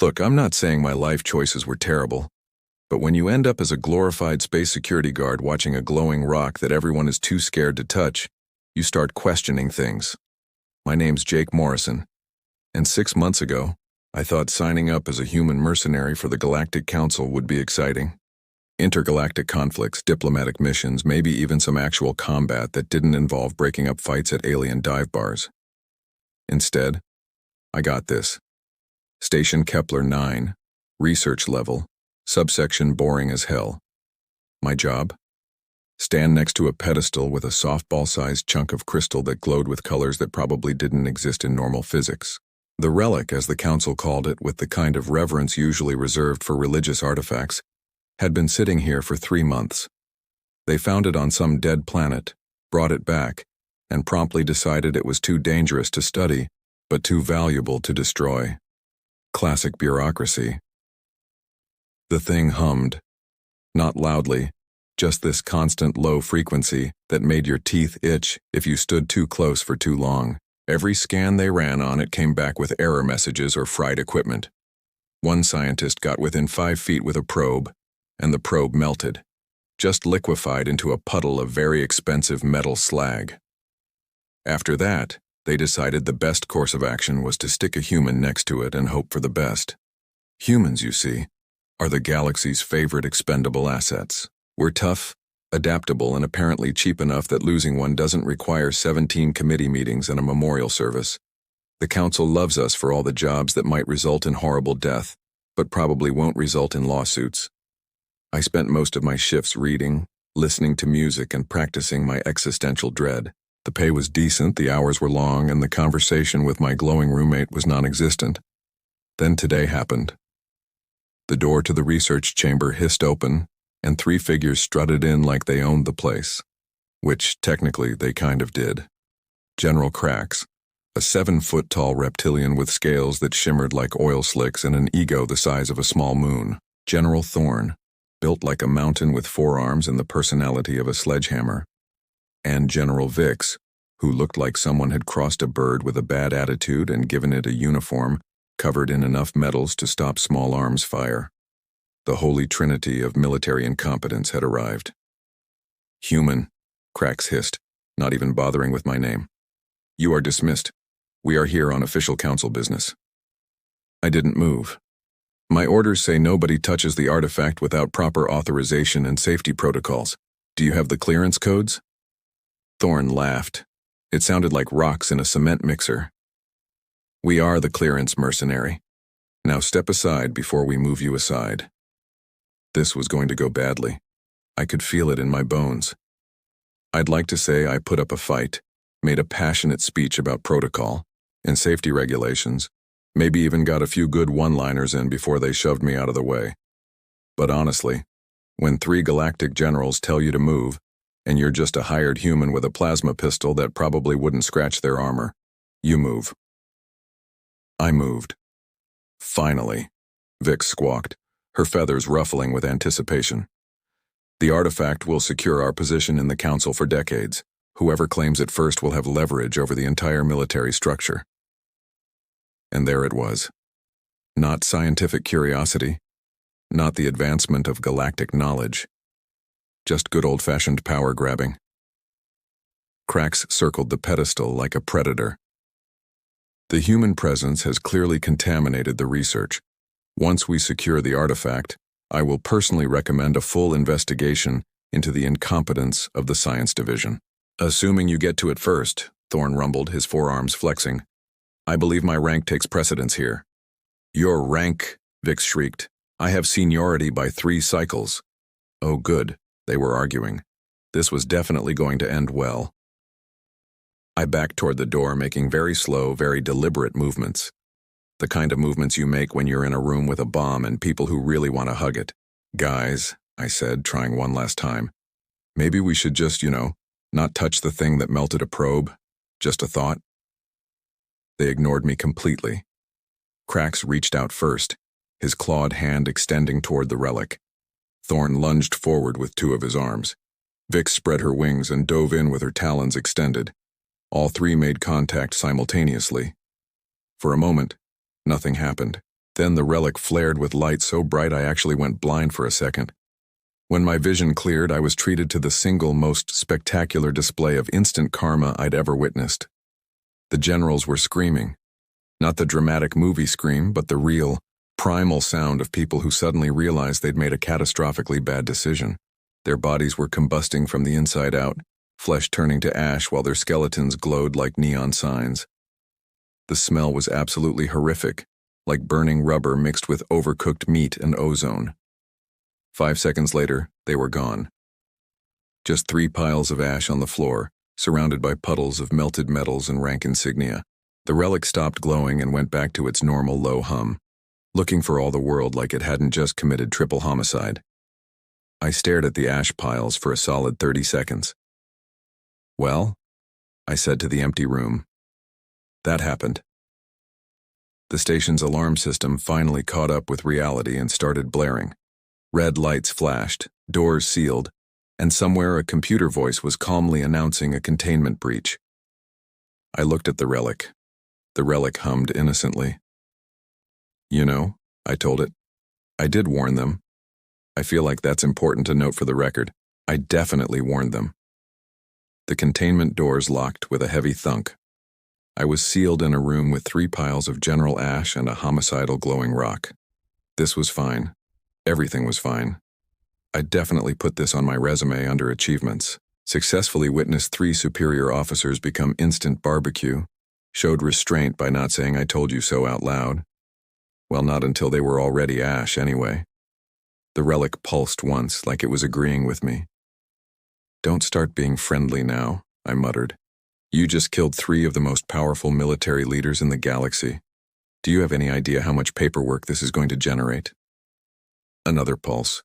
Look, I'm not saying my life choices were terrible, but when you end up as a glorified space security guard watching a glowing rock that everyone is too scared to touch, you start questioning things. My name's Jake Morrison, and 6 months ago, I thought signing up as a human mercenary for the Galactic Council would be exciting. Intergalactic conflicts, diplomatic missions, maybe even some actual combat that didn't involve breaking up fights at alien dive bars. Instead, I got this. Station Kepler 9, research level, subsection boring as hell. My job? Stand next to a pedestal with a softball-sized chunk of crystal that glowed with colors that probably didn't exist in normal physics. The Relic, as the Council called it, with the kind of reverence usually reserved for religious artifacts, had been sitting here for 3 months. They found it on some dead planet, brought it back, and promptly decided it was too dangerous to study, but too valuable to destroy. Classic bureaucracy. The thing hummed. Not loudly, just this constant low frequency that made your teeth itch if you stood too close for too long. Every scan they ran on it came back with error messages or fried equipment. One scientist got within 5 feet with a probe, and the probe melted, just liquefied into a puddle of very expensive metal slag. After that, they decided the best course of action was to stick a human next to it and hope for the best. Humans, you see, are the galaxy's favorite expendable assets. We're tough, adaptable, and apparently cheap enough that losing one doesn't require 17 committee meetings and a memorial service. The Council loves us for all the jobs that might result in horrible death, but probably won't result in lawsuits. I spent most of my shifts reading, listening to music, and practicing my existential dread. The pay was decent, the hours were long, and the conversation with my glowing roommate was non-existent. Then today happened. The door to the research chamber hissed open, and 3 figures strutted in like they owned the place. Which, technically, they kind of did. General Krax, a 7-foot-tall reptilian with scales that shimmered like oil slicks and an ego the size of a small moon. General Thorn, built like a mountain with 4 arms and the personality of a sledgehammer. And General Vix, who looked like someone had crossed a bird with a bad attitude and given it a uniform covered in enough metals to stop small arms fire. The holy trinity of military incompetence had arrived. "Human," Krax hissed, not even bothering with my name. "You are dismissed. We are here on official council business." I didn't move. "My orders say nobody touches the artifact without proper authorization and safety protocols. Do you have the clearance codes?" Thorn laughed. It sounded like rocks in a cement mixer. "We are the clearance mercenary. Now step aside before we move you aside." This was going to go badly. I could feel it in my bones. I'd like to say I put up a fight, made a passionate speech about protocol and safety regulations, maybe even got a few good one-liners in before they shoved me out of the way. But honestly, when 3 galactic generals tell you to move, and you're just a hired human with a plasma pistol that probably wouldn't scratch their armor, you move. I moved. "Finally," Vix squawked, her feathers ruffling with anticipation. "The artifact will secure our position in the Council for decades. Whoever claims it first will have leverage over the entire military structure." And there it was. Not scientific curiosity, not the advancement of galactic knowledge, just good old-fashioned power grabbing. Krax circled the pedestal like a predator. "The human presence has clearly contaminated the research. Once we secure the artifact, I will personally recommend a full investigation into the incompetence of the science division." "Assuming you get to it first," Thorn rumbled, his forearms flexing. "I believe my rank takes precedence here." "Your rank," Vix shrieked. "I have seniority by 3 cycles." Oh good, they were arguing. This was definitely going to end well. I backed toward the door, making very slow, very deliberate movements. The kind of movements you make when you're in a room with a bomb and people who really want to hug it. "Guys," I said, trying one last time, "maybe we should just, not touch the thing that melted a probe. Just a thought." They ignored me completely. Krax reached out first, his clawed hand extending toward the relic. Thorn lunged forward with 2 of his arms. Vix spread her wings and dove in with her talons extended. All 3 made contact simultaneously. For a moment, nothing happened. Then the relic flared with light so bright I actually went blind for a second. When my vision cleared, I was treated to the single most spectacular display of instant karma I'd ever witnessed. The generals were screaming. Not the dramatic movie scream, but the real, primal sound of people who suddenly realized they'd made a catastrophically bad decision. Their bodies were combusting from the inside out, flesh turning to ash while their skeletons glowed like neon signs. The smell was absolutely horrific, like burning rubber mixed with overcooked meat and ozone. 5 seconds later, they were gone. Just 3 piles of ash on the floor, surrounded by puddles of melted metals and rank insignia. The relic stopped glowing and went back to its normal low hum, looking for all the world like it hadn't just committed triple homicide. I stared at the ash piles for a solid 30 seconds. "Well?" I said to the empty room. That happened. The station's alarm system finally caught up with reality and started blaring. Red lights flashed, doors sealed, and somewhere a computer voice was calmly announcing a containment breach. I looked at the relic. The relic hummed innocently. "You know," I told it, "I did warn them. I feel like that's important to note for the record. I definitely warned them." The containment doors locked with a heavy thunk. I was sealed in a room with 3 piles of general ash and a homicidal glowing rock. This was fine. Everything was fine. I definitely put this on my resume under achievements. Successfully witnessed 3 superior officers become instant barbecue. Showed restraint by not saying "I told you so" out loud. Well, not until they were already ash anyway. The relic pulsed once, like it was agreeing with me. "Don't start being friendly now," I muttered. "You just killed 3 of the most powerful military leaders in the galaxy. Do you have any idea how much paperwork this is going to generate?" Another pulse.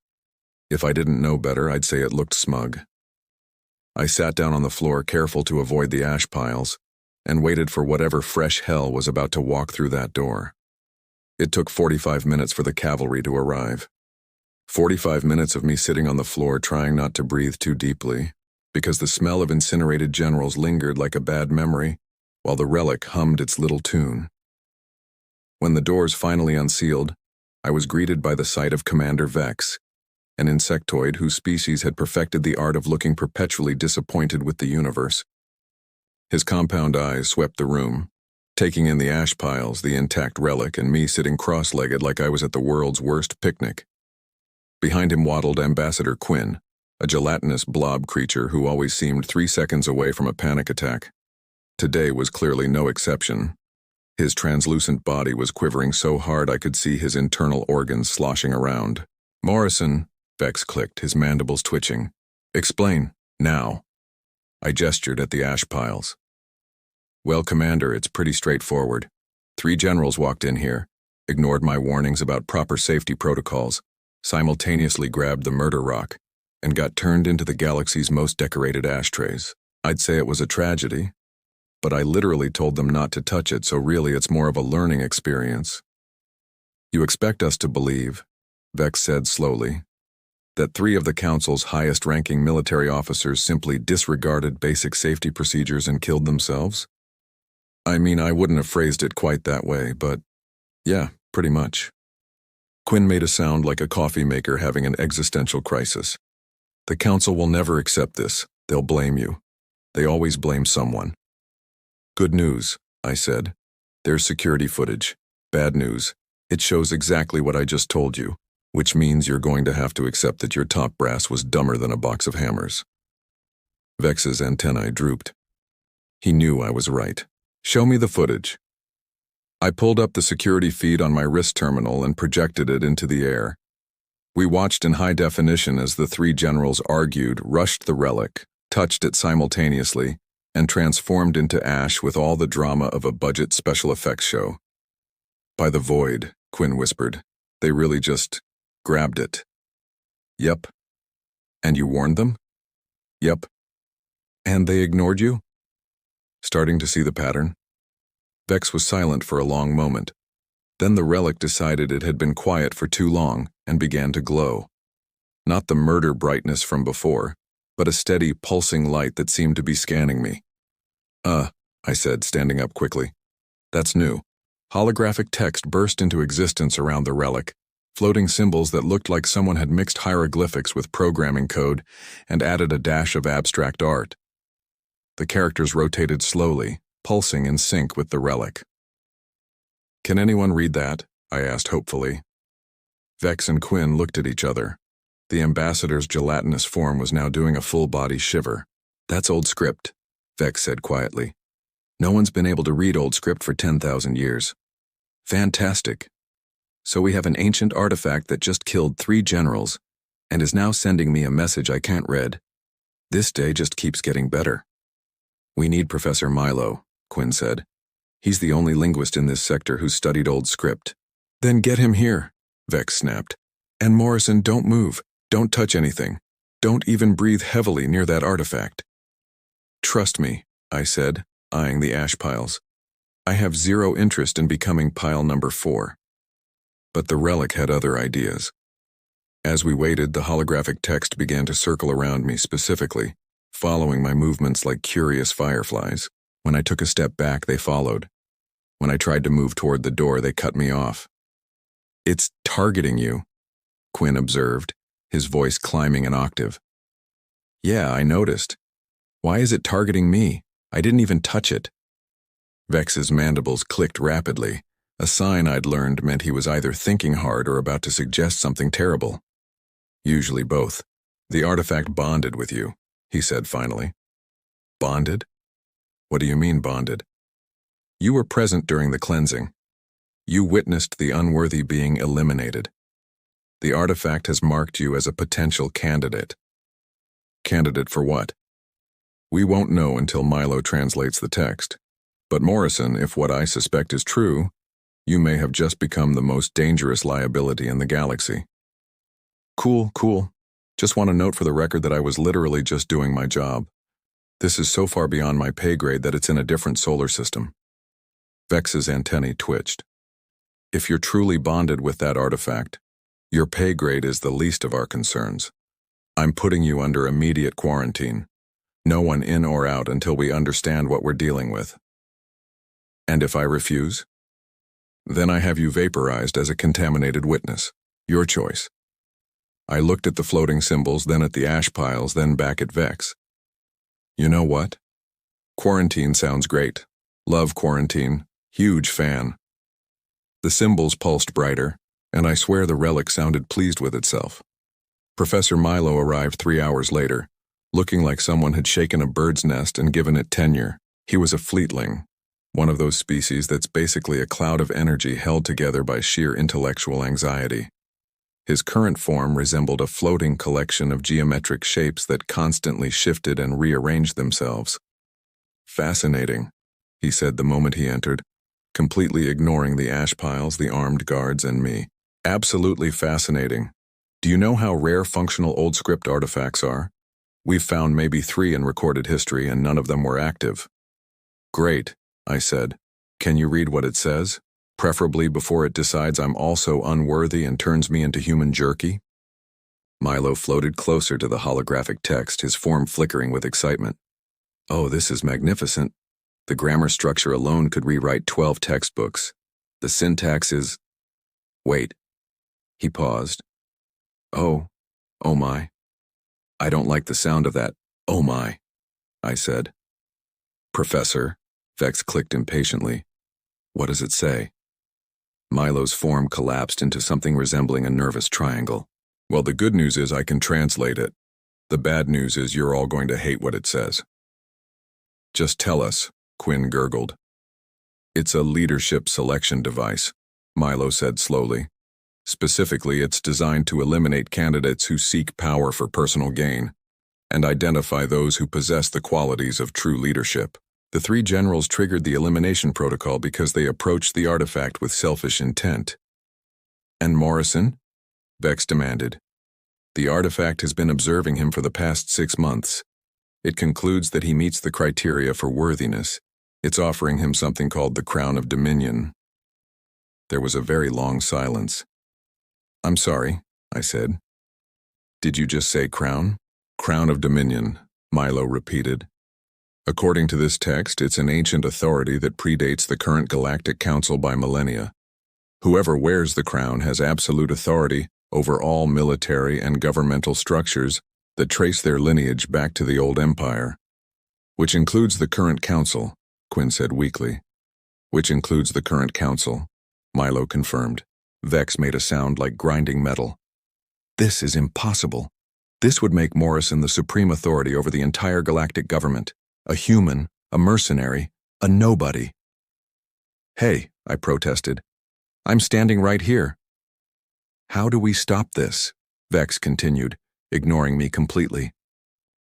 If I didn't know better, I'd say it looked smug. I sat down on the floor, careful to avoid the ash piles, and waited for whatever fresh hell was about to walk through that door. It took 45 minutes for the cavalry to arrive. 45 minutes of me sitting on the floor trying not to breathe too deeply, because the smell of incinerated generals lingered like a bad memory, while the relic hummed its little tune. When the doors finally unsealed, I was greeted by the sight of Commander Vex, an insectoid whose species had perfected the art of looking perpetually disappointed with the universe. His compound eyes swept the room, taking in the ash piles, the intact relic, and me sitting cross-legged like I was at the world's worst picnic. Behind him waddled Ambassador Quinn, a gelatinous blob creature who always seemed 3 seconds away from a panic attack. Today was clearly no exception. His translucent body was quivering so hard I could see his internal organs sloshing around. "Morrison," Vex clicked, his mandibles twitching. "Explain, now." I gestured at the ash piles. "Well, Commander, it's pretty straightforward. 3 generals walked in here, ignored my warnings about proper safety protocols, simultaneously grabbed the murder rock, and got turned into the galaxy's most decorated ashtrays. I'd say it was a tragedy, but I literally told them not to touch it, so really it's more of a learning experience." "You expect us to believe," Vex said slowly, "that 3 of the Council's highest-ranking military officers simply disregarded basic safety procedures and killed themselves?" "I mean, I wouldn't have phrased it quite that way, but yeah, pretty much." Quinn made a sound like a coffee maker having an existential crisis. "The Council will never accept this. They'll blame you. They always blame someone." "Good news," I said. "There's security footage. Bad news. It shows exactly what I just told you, which means you're going to have to accept that your top brass was dumber than a box of hammers." Vex's antennae drooped. He knew I was right. "Show me the footage." I pulled up the security feed on my wrist terminal and projected it into the air. We watched in high definition as the 3 generals argued, rushed the relic, touched it simultaneously, and transformed into ash with all the drama of a budget special effects show. "By the void," Quinn whispered. "They really just grabbed it." "Yep." "And you warned them?" "Yep." "And they ignored you?" Starting to see the pattern. Vex was silent for a long moment. Then the relic decided it had been quiet for too long and began to glow. Not the murder brightness from before, but a steady, pulsing light that seemed to be scanning me. I said, standing up quickly. "That's new. Holographic text burst into existence around the relic, floating symbols that looked like someone had mixed hieroglyphics with programming code and added a dash of abstract art. The characters rotated slowly, pulsing in sync with the relic. "Can anyone read that?" I asked hopefully. Vex and Quinn looked at each other. The ambassador's gelatinous form was now doing a full-body shiver. "That's old script," Vex said quietly. "No one's been able to read old script for 10,000 years. Fantastic. So we have an ancient artifact that just killed 3 generals and is now sending me a message I can't read. This day just keeps getting better." "We need Professor Milo," Quinn said. "He's the only linguist in this sector who's studied old script." "Then get him here," Vex snapped. "And Morrison, don't move. Don't touch anything. Don't even breathe heavily near that artifact." "Trust me," I said, eyeing the ash piles. "I have zero interest in becoming pile number 4. But the relic had other ideas. As we waited, the holographic text began to circle around me specifically, following my movements like curious fireflies. When I took a step back, they followed. When I tried to move toward the door, they cut me off. "It's targeting you," Quinn observed, his voice climbing an octave. "Yeah, I noticed. Why is it targeting me? I didn't even touch it." Vex's mandibles clicked rapidly, a sign I'd learned meant he was either thinking hard or about to suggest something terrible. "Usually both. The artifact bonded with you," he said finally. "Bonded? What do you mean bonded?" "You were present during the cleansing. You witnessed the unworthy being eliminated. The artifact has marked you as a potential candidate." "Candidate for what?" "We won't know until Milo translates the text. But Morrison, if what I suspect is true, you may have just become the most dangerous liability in the galaxy." Cool. Just want to note for the record that I was literally just doing my job. This is so far beyond my pay grade that it's in a different solar system." Vex's antennae twitched. "If you're truly bonded with that artifact, your pay grade is the least of our concerns. I'm putting you under immediate quarantine. No one in or out until we understand what we're dealing with." "And if I refuse?" "Then I have you vaporized as a contaminated witness. Your choice." I looked at the floating symbols, then at the ash piles, then back at Vex. "You know what? Quarantine sounds great. Love quarantine. Huge fan." The symbols pulsed brighter, and I swear the relic sounded pleased with itself. Professor Milo arrived 3 hours later, looking like someone had shaken a bird's nest and given it tenure. He was a fleetling, one of those species that's basically a cloud of energy held together by sheer intellectual anxiety. His current form resembled a floating collection of geometric shapes that constantly shifted and rearranged themselves. "Fascinating," he said the moment he entered, completely ignoring the ash piles, the armed guards, and me. "Absolutely fascinating. Do you know how rare functional old script artifacts are? We've found maybe 3 in recorded history, and none of them were active." "Great," I said. "Can you read what it says? Preferably before it decides I'm also unworthy and turns me into human jerky?" Milo floated closer to the holographic text, his form flickering with excitement. "Oh, this is magnificent. The grammar structure alone could rewrite 12 textbooks. The syntax is..." "Wait." He paused. Oh my. I don't like the sound of that, oh my," I said. "Professor," Vex clicked impatiently. "What does it say?" Milo's form collapsed into something resembling a nervous triangle. "Well, the good news is I can translate it. The bad news is you're all going to hate what it says." "Just tell us," Quinn gurgled. "It's a leadership selection device," Milo said slowly. "Specifically, it's designed to eliminate candidates who seek power for personal gain and identify those who possess the qualities of true leadership. The 3 generals triggered the elimination protocol because they approached the artifact with selfish intent." "And Morrison?" Vex demanded. "The artifact has been observing him for the past 6 months. It concludes that he meets the criteria for worthiness. It's offering him something called the Crown of Dominion." There was a very long silence. "I'm sorry," I said. "Did you just say crown?" "Crown of Dominion," Milo repeated. According to this text, it's an ancient authority that predates the current Galactic Council by millennia. Whoever wears the crown has absolute authority over all military and governmental structures that trace their lineage back to the old empire. Which includes the current council, Quinn said weakly. Which includes the current council, Milo confirmed. Vex made a sound like grinding metal. This is impossible. This would make Morrison the supreme authority over the entire galactic government. A human, a mercenary, a nobody. Hey, I protested. I'm standing right here. How do we stop this? Vex continued, ignoring me completely.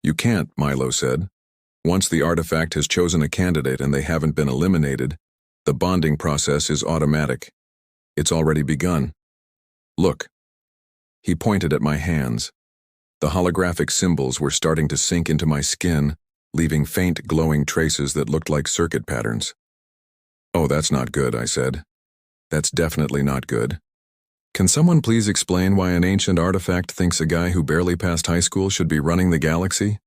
You can't, Milo said. Once the artifact has chosen a candidate and they haven't been eliminated, the bonding process is automatic. It's already begun. Look. He pointed at my hands. The holographic symbols were starting to sink into my skin, leaving faint glowing traces that looked like circuit patterns. Oh, that's not good, I said. That's definitely not good. Can someone please explain why an ancient artifact thinks a guy who barely passed high school should be running the galaxy?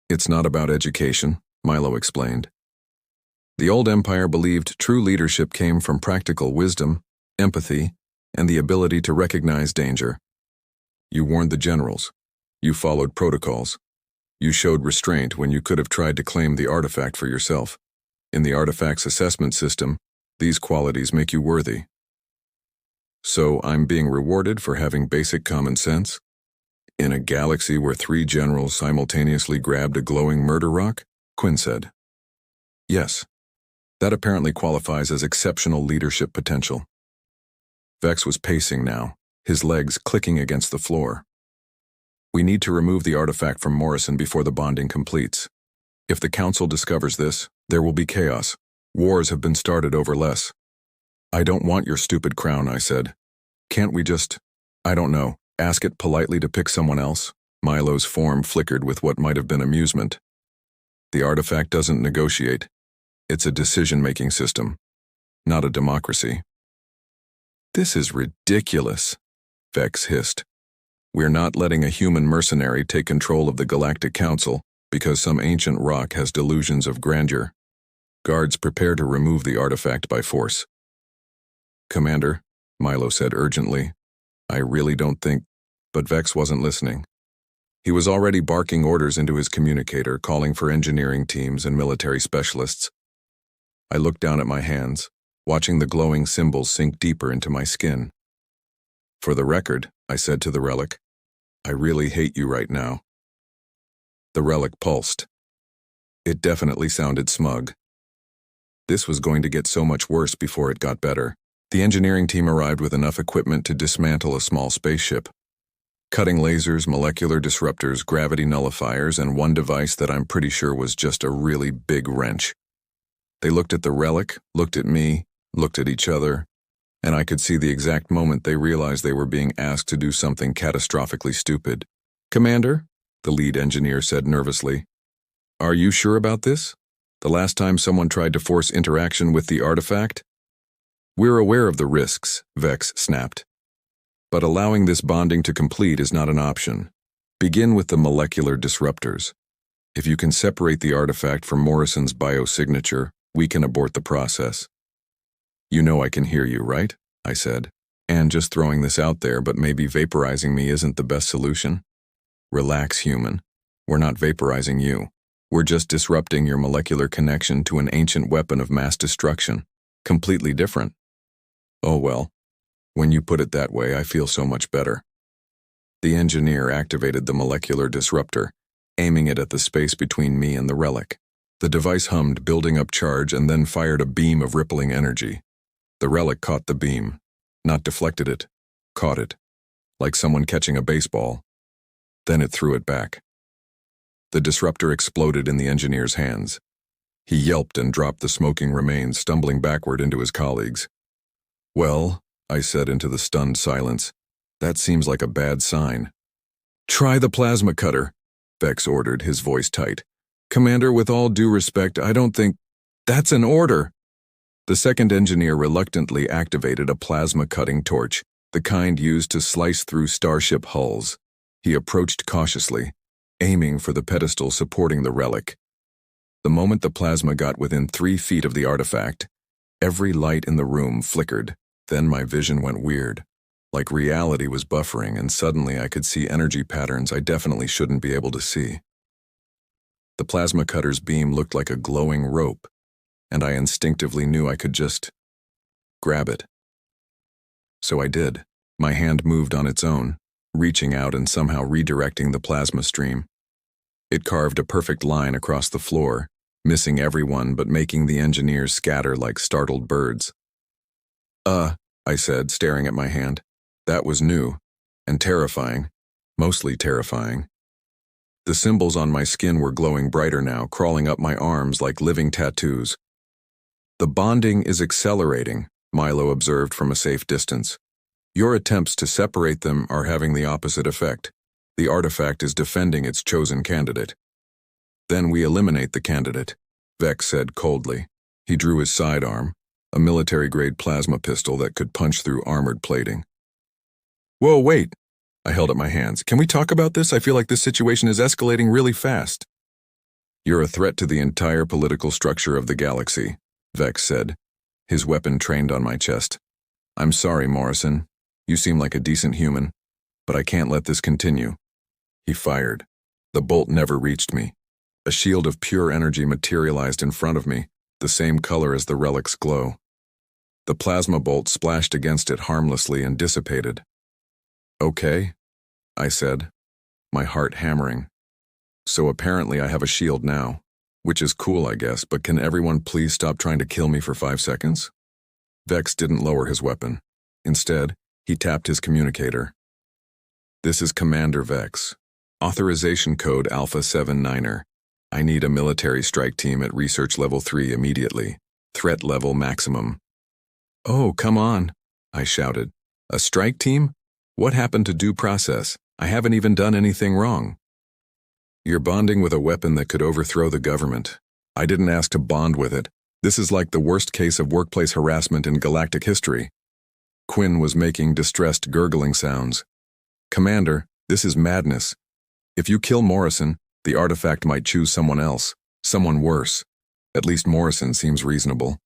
It's not about education, Milo explained. The old empire believed true leadership came from practical wisdom, empathy, and the ability to recognize danger. You warned the generals. You followed protocols. You showed restraint when you could have tried to claim the artifact for yourself. In the artifact's assessment system, these qualities make you worthy. So I'm being rewarded for having basic common sense? In a galaxy where 3 generals simultaneously grabbed a glowing murder rock? Quinn said. Yes. That apparently qualifies as exceptional leadership potential. Vex was pacing now, his legs clicking against the floor. We need to remove the artifact from Morrison before the bonding completes. If the Council discovers this, there will be chaos. Wars have been started over less. I don't want your stupid crown, I said. Can't we just, I don't know, ask it politely to pick someone else? Milo's form flickered with what might have been amusement. The artifact doesn't negotiate. It's a decision-making system, not a democracy. This is ridiculous, Vex hissed. We're not letting a human mercenary take control of the Galactic Council because some ancient rock has delusions of grandeur. Guards, prepare to remove the artifact by force. Commander, Milo said urgently, I really don't think, but Vex wasn't listening. He was already barking orders into his communicator, calling for engineering teams and military specialists. I looked down at my hands, watching the glowing symbols sink deeper into my skin. For the record, I said to the relic, I really hate you right now. The relic pulsed. It definitely sounded smug. This was going to get so much worse before it got better. The engineering team arrived with enough equipment to dismantle a small spaceship. Cutting lasers, molecular disruptors, gravity nullifiers, and one device that I'm pretty sure was just a really big wrench. They looked at the relic, looked at me, looked at each other, and I could see the exact moment they realized they were being asked to do something catastrophically stupid. Commander, the lead engineer said nervously, are you sure about this? The last time someone tried to force interaction with the artifact? We're aware of the risks, Vex snapped. But allowing this bonding to complete is not an option. Begin with the molecular disruptors. If you can separate the artifact from Morrison's biosignature, we can abort the process. You know I can hear you, right? I said. And just throwing this out there, but maybe vaporizing me isn't the best solution? Relax, human. We're not vaporizing you. We're just disrupting your molecular connection to an ancient weapon of mass destruction. Completely different. Oh well. When you put it that way, I feel so much better. The engineer activated the molecular disruptor, aiming it at the space between me and the relic. The device hummed, building up charge, and then fired a beam of rippling energy. The relic caught the beam, not deflected it, caught it, like someone catching a baseball. Then it threw it back. The disruptor exploded in the engineer's hands. He yelped and dropped the smoking remains, stumbling backward into his colleagues. Well, I said into the stunned silence, that seems like a bad sign. Try the plasma cutter, Vex ordered, his voice tight. Commander, with all due respect, I don't think... That's an order! The second engineer reluctantly activated a plasma-cutting torch, the kind used to slice through starship hulls. He approached cautiously, aiming for the pedestal supporting the relic. The moment the plasma got within 3 feet of the artifact, every light in the room flickered. Then my vision went weird. Like reality was buffering, and suddenly I could see energy patterns I definitely shouldn't be able to see. The plasma cutter's beam looked like a glowing rope, and I instinctively knew I could just grab it. So I did. My hand moved on its own, reaching out and somehow redirecting the plasma stream. It carved a perfect line across the floor, missing everyone but making the engineers scatter like startled birds. I said, staring at my hand. That was new, and terrifying, mostly terrifying. The symbols on my skin were glowing brighter now, crawling up my arms like living tattoos. The bonding is accelerating, Milo observed from a safe distance. Your attempts to separate them are having the opposite effect. The artifact is defending its chosen candidate. Then we eliminate the candidate, Vex said coldly. He drew his sidearm, a military-grade plasma pistol that could punch through armored plating. Whoa, wait! I held up my hands. Can we talk about this? I feel like this situation is escalating really fast. You're a threat to the entire political structure of the galaxy, Vex said, his weapon trained on my chest. I'm sorry, Morrison. You seem like a decent human, but I can't let this continue. He fired. The bolt never reached me. A shield of pure energy materialized in front of me, the same color as the relic's glow. The plasma bolt splashed against it harmlessly and dissipated. Okay, I said, my heart hammering. So apparently I have a shield now, which is cool, I guess, but can everyone please stop trying to kill me for 5 seconds? Vex didn't lower his weapon. Instead, he tapped his communicator. This is Commander Vex. Authorization code Alpha 79er. I need a military strike team at Research Level 3 immediately. Threat level maximum. Oh, come on, I shouted. A strike team? What happened to due process? I haven't even done anything wrong. You're bonding with a weapon that could overthrow the government. I didn't ask to bond with it. This is like the worst case of workplace harassment in galactic history. Quinn was making distressed gurgling sounds. Commander, this is madness. If you kill Morrison, the artifact might choose someone else, someone worse. At least Morrison seems reasonable.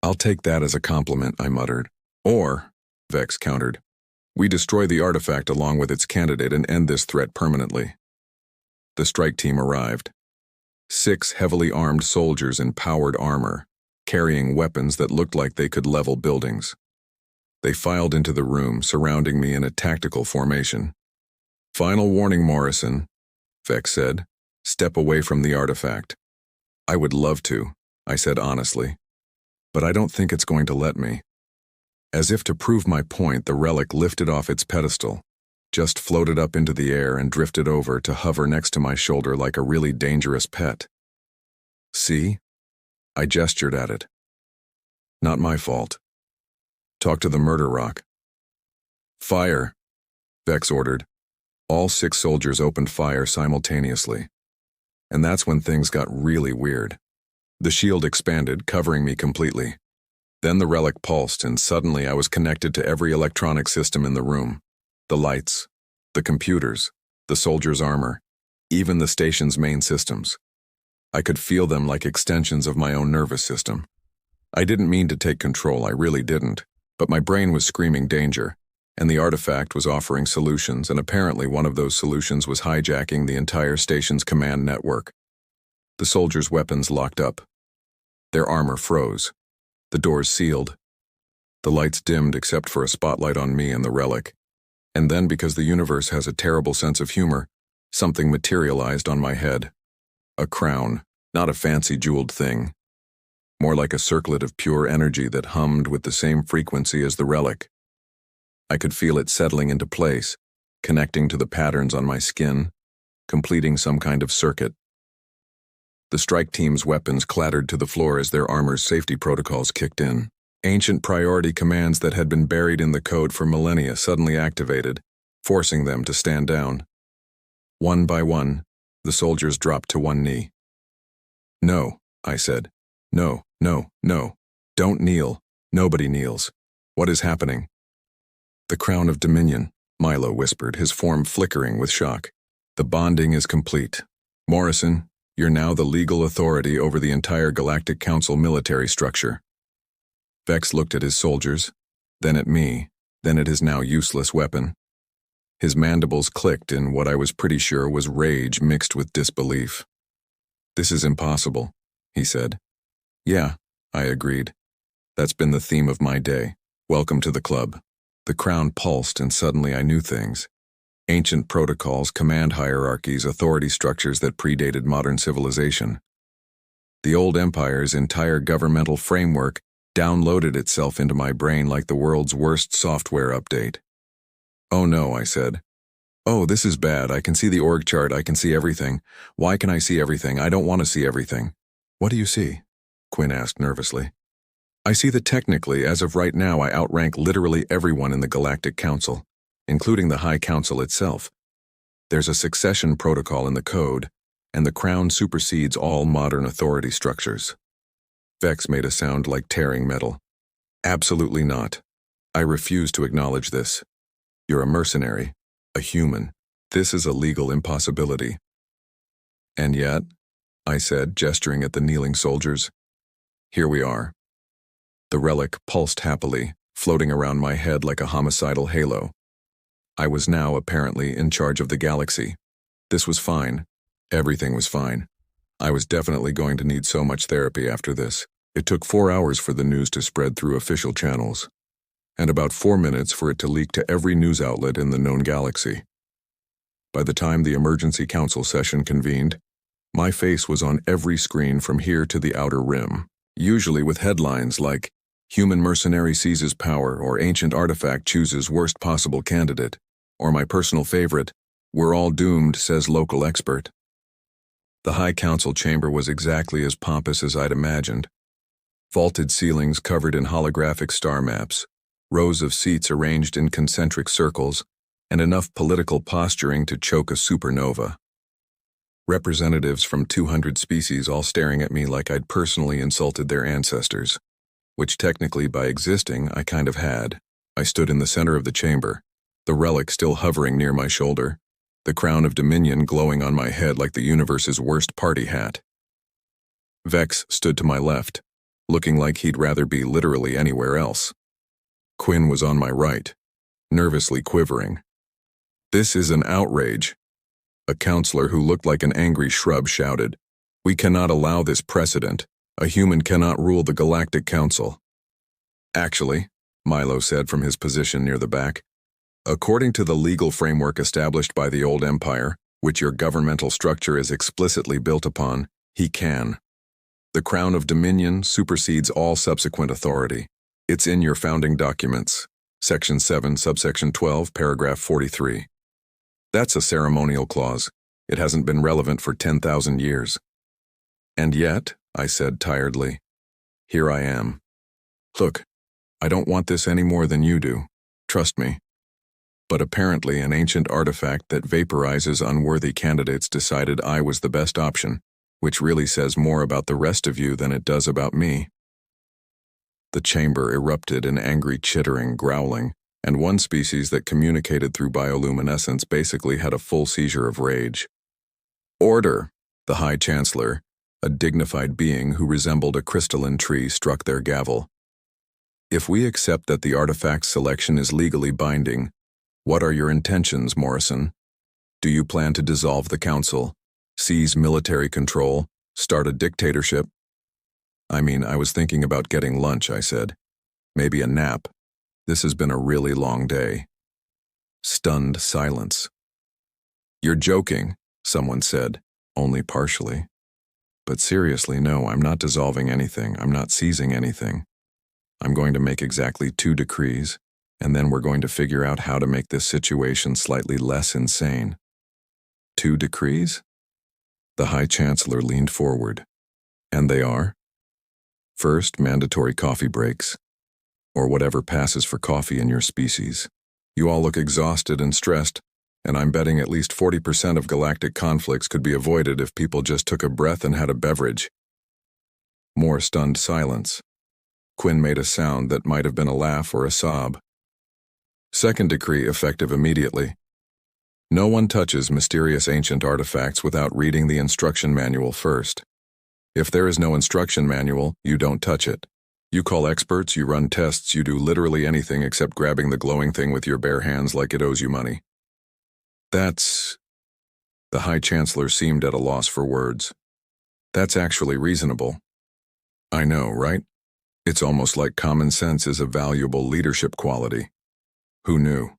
I'll take that as a compliment, I muttered. Or, Vex countered, we destroy the artifact along with its candidate and end this threat permanently. The strike team arrived. 6 heavily armed soldiers in powered armor, carrying weapons that looked like they could level buildings. They filed into the room, surrounding me in a tactical formation. Final warning, Morrison, Vex said. Step away from the artifact. I would love to, I said honestly, but I don't think it's going to let me. As if to prove my point, the relic lifted off its pedestal, just floated up into the air and drifted over to hover next to my shoulder like a really dangerous pet. See? I gestured at it. Not my fault. Talk to the murder rock. Fire, Vex ordered. All 6 soldiers opened fire simultaneously. And that's when things got really weird. The shield expanded, covering me completely. Then the relic pulsed, and suddenly I was connected to every electronic system in the room. The lights, the computers, the soldiers' armor, even the station's main systems. I could feel them like extensions of my own nervous system. I didn't mean to take control, I really didn't, but my brain was screaming danger, and the artifact was offering solutions, and apparently one of those solutions was hijacking the entire station's command network. The soldiers' weapons locked up. Their armor froze. The doors sealed. The lights dimmed except for a spotlight on me and the relic. And then, because the universe has a terrible sense of humor, something materialized on my head. A crown, not a fancy jeweled thing. More like a circlet of pure energy that hummed with the same frequency as the relic. I could feel it settling into place, connecting to the patterns on my skin, completing some kind of circuit. The strike team's weapons clattered to the floor as their armor's safety protocols kicked in. Ancient priority commands that had been buried in the code for millennia suddenly activated, forcing them to stand down. One by one, the soldiers dropped to one knee. No, I said. No, no, no. Don't kneel. Nobody kneels. What is happening? The crown of dominion, Milo whispered, his form flickering with shock. The bonding is complete. Morrison, You're now the legal authority over the entire Galactic Council military structure. Vex looked at his soldiers, then at me, then at his now useless weapon. His mandibles clicked in what I was pretty sure was rage mixed with disbelief. "This is impossible," he said. "Yeah," I agreed. "That's been the theme of my day. Welcome to the club." The crown pulsed, and suddenly I knew things. Ancient protocols, command hierarchies, authority structures that predated modern civilization. The old empire's entire governmental framework downloaded itself into my brain like the world's worst software update. "Oh no," I said. "Oh, this is bad. I can see the org chart. I can see everything. Why can I see everything? I don't want to see everything." "What do you see?" Quinn asked nervously. "I see that technically, as of right now, I outrank literally everyone in the Galactic Council, including the High Council itself. There's a succession protocol in the code, and the crown supersedes all modern authority structures." Vex made a sound like tearing metal. "Absolutely not. I refuse to acknowledge this. You're a mercenary, a human. This is a legal impossibility." "And yet," I said, gesturing at the kneeling soldiers, "here we are." The relic pulsed happily, floating around my head like a homicidal halo. I was now apparently in charge of the galaxy. This was fine. Everything was fine. I was definitely going to need so much therapy after this. It took 4 hours for the news to spread through official channels, and about 4 minutes for it to leak to every news outlet in the known galaxy. By the time the emergency council session convened, my face was on every screen from here to the outer rim, usually with headlines like, "Human mercenary seizes power," or "Ancient artifact chooses worst possible candidate," or my personal favorite, "We're all doomed, says local expert." The High Council chamber was exactly as pompous as I'd imagined. Vaulted ceilings covered in holographic star maps, rows of seats arranged in concentric circles, and enough political posturing to choke a supernova. Representatives from 200 species all staring at me like I'd personally insulted their ancestors, which technically, by existing, I kind of had. I stood in the center of the chamber, the relic still hovering near my shoulder, the crown of dominion glowing on my head like the universe's worst party hat. Vex stood to my left, looking like he'd rather be literally anywhere else. Quinn was on my right, nervously quivering. "This is an outrage." A counselor who looked like an angry shrub shouted, "We cannot allow this precedent. A human cannot rule the Galactic Council." "Actually," Milo said from his position near the back, "according to the legal framework established by the old empire, which your governmental structure is explicitly built upon, he can. The crown of dominion supersedes all subsequent authority. It's in your founding documents, Section 7, Subsection 12, Paragraph 43. That's a ceremonial clause. It hasn't been relevant for 10,000 years. And yet," I said tiredly, "here I am. Look, I don't want this any more than you do. Trust me. But apparently an ancient artifact that vaporizes unworthy candidates decided I was the best option, which really says more about the rest of you than it does about me." The chamber erupted in angry chittering, growling, and one species that communicated through bioluminescence basically had a full seizure of rage. "Order!" The High Chancellor, a dignified being who resembled a crystalline tree, struck their gavel. "If we accept that the artifact's selection is legally binding, what are your intentions, Morrison? Do you plan to dissolve the council, seize military control, start a dictatorship?" "I mean, I was thinking about getting lunch," I said. "Maybe a nap. This has been a really long day." Stunned silence. "You're joking," someone said, only partially. "But seriously, no, I'm not dissolving anything. I'm not seizing anything. I'm going to make exactly 2 decrees, and then we're going to figure out how to make this situation slightly less insane." "2 decrees?" The High Chancellor leaned forward. "And they are? First, mandatory coffee breaks, or whatever passes for coffee in your species. You all look exhausted and stressed, and I'm betting at least 40% of galactic conflicts could be avoided if people just took a breath and had a beverage." More stunned silence. Quinn made a sound that might have been a laugh or a sob. "Second decree effective immediately. No one touches mysterious ancient artifacts without reading the instruction manual first. If there is no instruction manual, you don't touch it. You call experts, you run tests, you do literally anything except grabbing the glowing thing with your bare hands like it owes you money. That's... The High Chancellor seemed at a loss for words. That's actually reasonable. I know, right? It's almost like common sense is a valuable leadership quality. Who knew?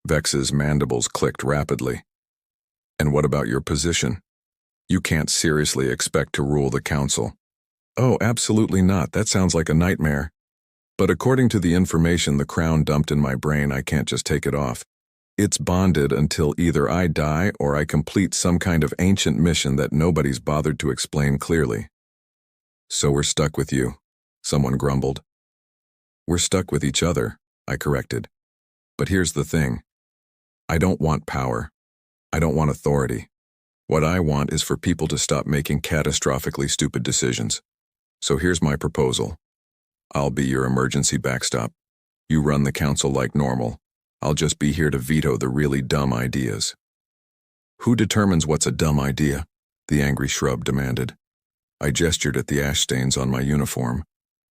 Vex's mandibles clicked rapidly. And what about your position? You can't seriously expect to rule the council. Oh, absolutely not. That sounds like a nightmare. But according to the information the crown dumped in my brain, I can't just take it off. It's bonded until either I die or I complete some kind of ancient mission that nobody's bothered to explain clearly. So we're stuck with you, someone grumbled. We're stuck with each other, I corrected. But here's the thing. I don't want power. I don't want authority. What I want is for people to stop making catastrophically stupid decisions. So here's my proposal. I'll be your emergency backstop. You run the council like normal. I'll just be here to veto the really dumb ideas. Who determines what's a dumb idea? The angry shrub demanded. I gestured at the ash stains on my uniform.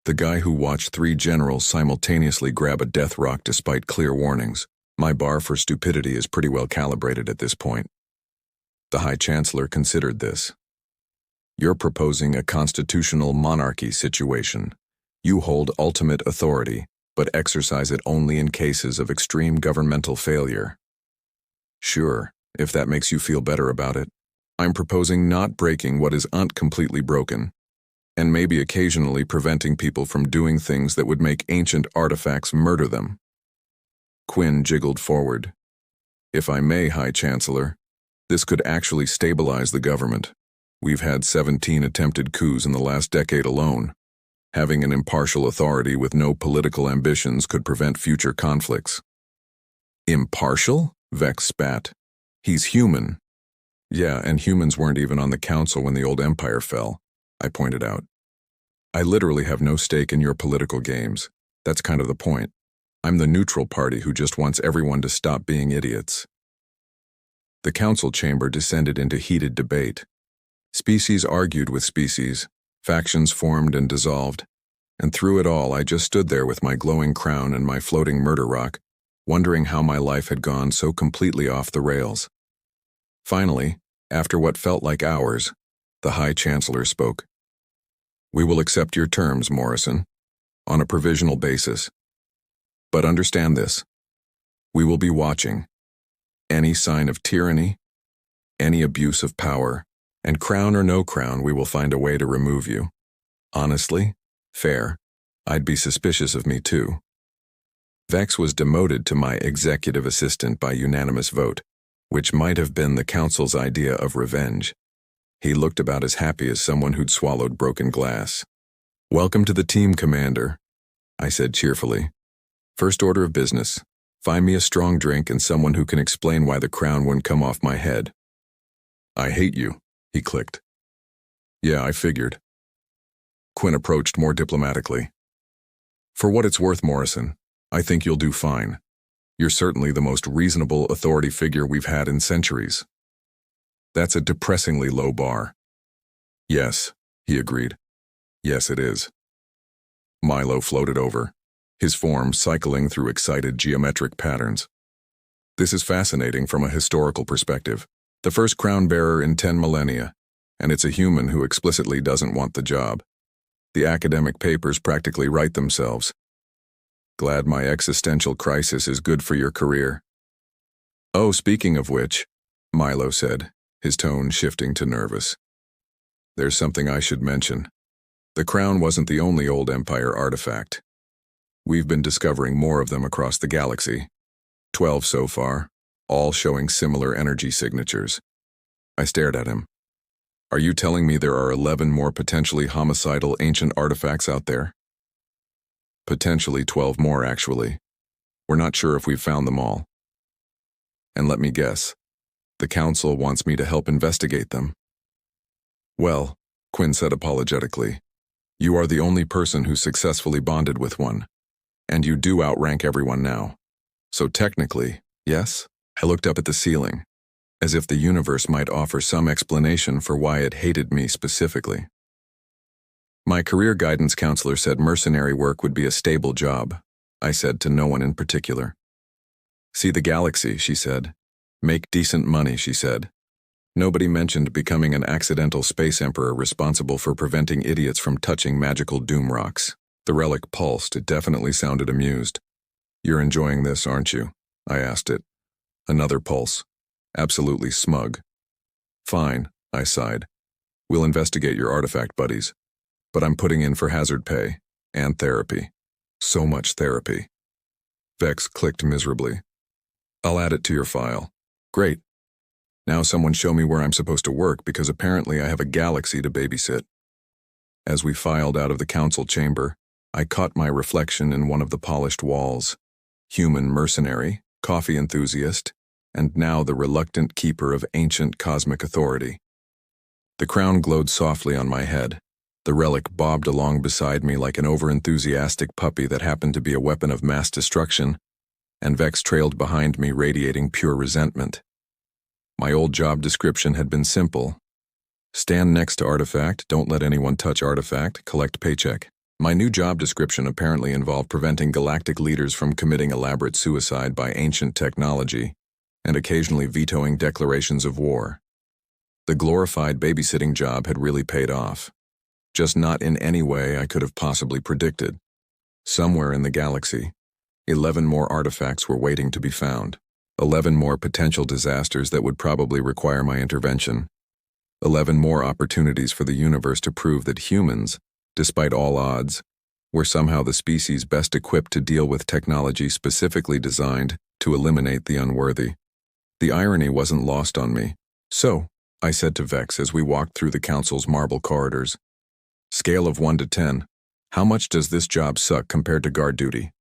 The guy who watched 3 generals simultaneously grab a death rock despite clear warnings. My bar for stupidity is pretty well calibrated at this point. The High Chancellor considered this. You're proposing a constitutional monarchy situation. You hold ultimate authority, but exercise it only in cases of extreme governmental failure. Sure, if that makes you feel better about it. I'm proposing not breaking what isn't completely broken, and maybe occasionally preventing people from doing things that would make ancient artifacts murder them. Quinn jiggled forward. If I may, High Chancellor, this could actually stabilize the government. We've had 17 attempted coups in the last decade alone. Having an impartial authority with no political ambitions could prevent future conflicts. Impartial? Vex spat. He's human. Yeah, and humans weren't even on the council when the old empire fell, I pointed out. I literally have no stake in your political games. That's kind of the point. I'm the neutral party who just wants everyone to stop being idiots. The council chamber descended into heated debate. Species argued with species, factions formed and dissolved, and through it all I just stood there with my glowing crown and my floating murder rock, wondering how my life had gone so completely off the rails. Finally, after what felt like hours, the High Chancellor spoke. We will accept your terms, Morrison, on a provisional basis. But understand this. We will be watching. Any sign of tyranny, any abuse of power, and crown or no crown, we will find a way to remove you. Honestly, fair, I'd be suspicious of me too. Vex was demoted to my executive assistant by unanimous vote, which might have been the council's idea of revenge. He looked about as happy as someone who'd swallowed broken glass. Welcome to the team, Commander, I said cheerfully. First order of business. Find me a strong drink and someone who can explain why the crown wouldn't come off my head. I hate you, he clicked. Yeah, I figured. Quinn approached more diplomatically. For what it's worth, Morrison, I think you'll do fine. You're certainly the most reasonable authority figure we've had in centuries. That's a depressingly low bar. Yes, he agreed. Yes, it is. Milo floated over, his form cycling through excited geometric patterns. This is fascinating from a historical perspective. The first crown bearer in 10 millennia, and it's a human who explicitly doesn't want the job. The academic papers practically write themselves. Glad my existential crisis is good for your career. Oh, speaking of which, Milo said, his tone shifting to nervous. There's something I should mention. The crown wasn't the only old empire artifact. We've been discovering more of them across the galaxy. 12 so far, all showing similar energy signatures. I stared at him. Are you telling me there are 11 more potentially homicidal ancient artifacts out there? Potentially 12 more, actually. We're not sure if we've found them all. And let me guess, the council wants me to help investigate them. Well, Quinn said apologetically, you are the only person who successfully bonded with one, and you do outrank everyone now. So technically, yes, I looked up at the ceiling, as if the universe might offer some explanation for why it hated me specifically. My career guidance counselor said mercenary work would be a stable job. I said to no one in particular. See the galaxy, she said. Make decent money, she said. Nobody mentioned becoming an accidental space emperor responsible for preventing idiots from touching magical doom rocks. The relic pulsed. It definitely sounded amused. You're enjoying this, aren't you? I asked it. Another pulse. Absolutely smug. Fine, I sighed. We'll investigate your artifact buddies. But I'm putting in for hazard pay and therapy. So much therapy. Vex clicked miserably. I'll add it to your file. Great. Now someone show me where I'm supposed to work because apparently I have a galaxy to babysit. As we filed out of the council chamber, I caught my reflection in one of the polished walls. Human mercenary, coffee enthusiast, and now the reluctant keeper of ancient cosmic authority. The crown glowed softly on my head. The relic bobbed along beside me like an overenthusiastic puppy that happened to be a weapon of mass destruction, and Vex trailed behind me radiating pure resentment. My old job description had been simple. Stand next to artifact, don't let anyone touch artifact, collect paycheck. My new job description apparently involved preventing galactic leaders from committing elaborate suicide by ancient technology, and occasionally vetoing declarations of war. The glorified babysitting job had really paid off. Just not in any way I could have possibly predicted. Somewhere in the galaxy, 11 more artifacts were waiting to be found. 11 more potential disasters that would probably require my intervention. 11 more opportunities for the universe to prove that humans, despite all odds, were somehow the species best equipped to deal with technology specifically designed to eliminate the unworthy. The irony wasn't lost on me. So, I said to Vex as we walked through the council's marble corridors, scale of 1 to 10, how much does this job suck compared to guard duty?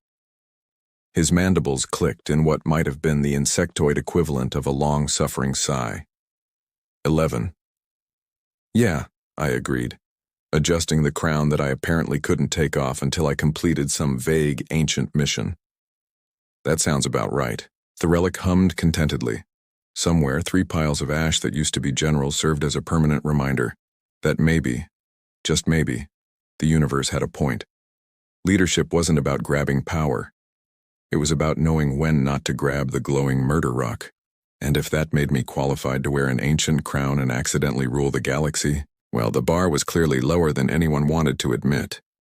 His mandibles clicked in what might have been the insectoid equivalent of a long-suffering sigh. 11. Yeah, I agreed, adjusting the crown that I apparently couldn't take off until I completed some vague ancient mission. That sounds about right. The relic hummed contentedly. Somewhere, 3 piles of ash that used to be generals served as a permanent reminder that maybe, just maybe, the universe had a point. Leadership wasn't about grabbing power. It was about knowing when not to grab the glowing murder rock. And if that made me qualified to wear an ancient crown and accidentally rule the galaxy, well, the bar was clearly lower than anyone wanted to admit.